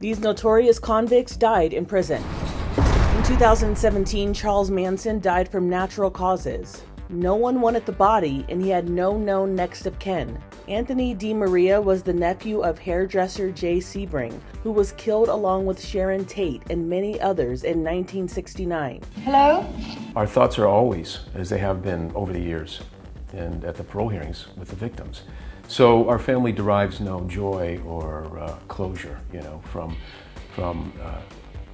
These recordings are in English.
These notorious convicts died in prison. In 2017, Charles Manson died from natural causes. No one wanted the body, and he had no known next of kin. Anthony DiMaria was the nephew of hairdresser Jay Sebring, who was killed along with Sharon Tate and many others in 1969. Hello? Our thoughts are always, as they have been over the years, and at the parole hearings with the victims. So our family derives no joy or closure, from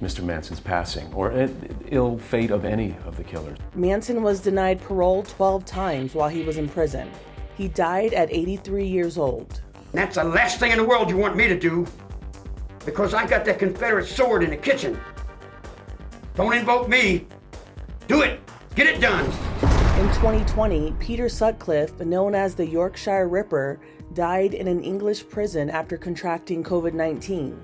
Mr. Manson's passing or ill fate of any of the killers. Manson was denied parole 12 times while he was in prison. He died at 83 years old. That's the last thing in the world you want me to do, because I got that Confederate sword in the kitchen. Don't invoke me. Do it. Get it done. In 2020, Peter Sutcliffe, known as the Yorkshire Ripper, died in an English prison after contracting COVID-19.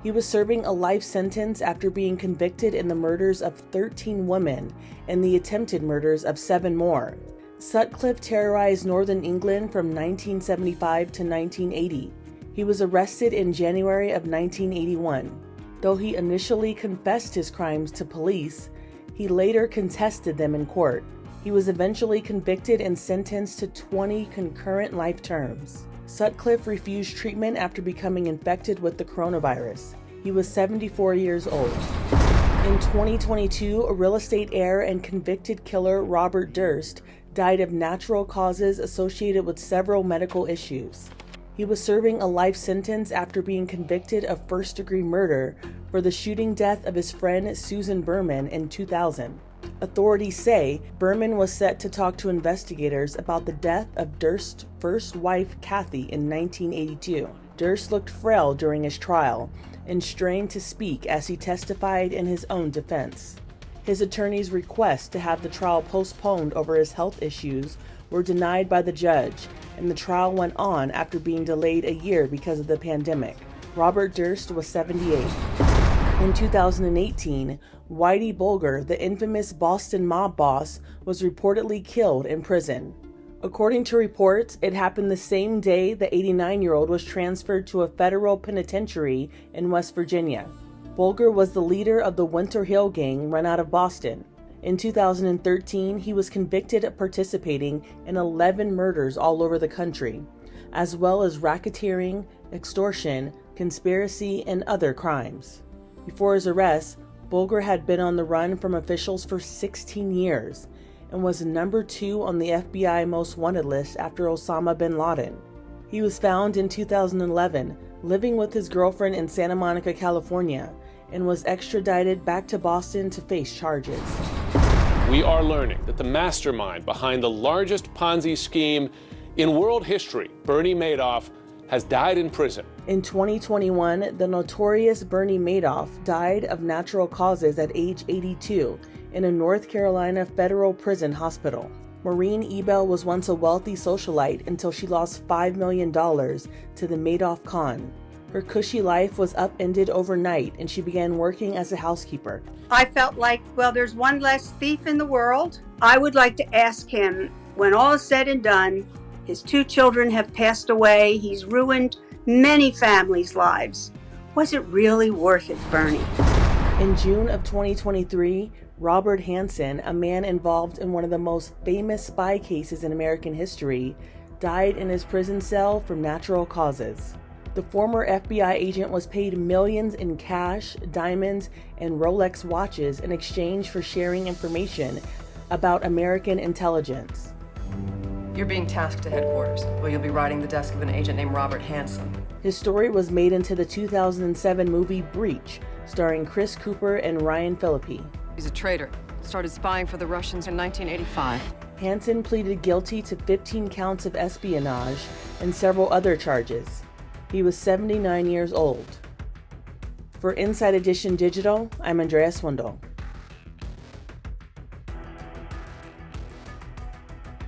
He was serving a life sentence after being convicted in the murders of 13 women and the attempted murders of 7 more. Sutcliffe terrorized northern England from 1975 to 1980. He was arrested in January of 1981. Though he initially confessed his crimes to police, he later contested them in court. He was eventually convicted and sentenced to 20 concurrent life terms. Sutcliffe refused treatment after becoming infected with the coronavirus. He was 74 years old. In 2022, a real estate heir and convicted killer Robert Durst died of natural causes associated with several medical issues. He was serving a life sentence after being convicted of first-degree murder for the shooting death of his friend Susan Berman in 2000. Authorities say Berman was set to talk to investigators about the death of Durst's first wife, Kathy, in 1982. Durst looked frail during his trial and strained to speak as he testified in his own defense. His attorney's requests to have the trial postponed over his health issues were denied by the judge, and the trial went on after being delayed a year because of the pandemic. Robert Durst was 78. In 2018, Whitey Bulger, the infamous Boston mob boss, was reportedly killed in prison. According to reports, it happened the same day the 89-year-old was transferred to a federal penitentiary in West Virginia. Bulger was the leader of the Winter Hill Gang run out of Boston. In 2013, he was convicted of participating in 11 murders all over the country, as well as racketeering, extortion, conspiracy, and other crimes. Before his arrest, Bulger had been on the run from officials for 16 years and was number 2 on the FBI Most Wanted list after Osama bin Laden. He was found in 2011 living with his girlfriend in Santa Monica, California, and was extradited back to Boston to face charges. We are learning that the mastermind behind the largest Ponzi scheme in world history, Bernie Madoff, has died in prison. In 2021, the notorious Bernie Madoff died of natural causes at age 82 in a North Carolina federal prison hospital. Maureen Ebel was once a wealthy socialite until she lost $5 million to the Madoff con. Her cushy life was upended overnight, and she began working as a housekeeper. I felt like, well, there's one less thief in the world. I would like to ask him, when all is said and done, his 2 children have passed away, he's ruined many families' lives. Was it really worth it, Bernie? In June of 2023, Robert Hansen, a man involved in one of the most famous spy cases in American history, died in his prison cell from natural causes. The former FBI agent was paid millions in cash, diamonds, and Rolex watches in exchange for sharing information about American intelligence. You're being tasked to headquarters, where you'll be riding the desk of an agent named Robert Hansen. His story was made into the 2007 movie Breach, starring Chris Cooper and Ryan Phillippe. He's a traitor. Started spying for the Russians in 1985. Hansen pleaded guilty to 15 counts of espionage and several other charges. He was 79 years old. For Inside Edition Digital, I'm Andrea Swindall.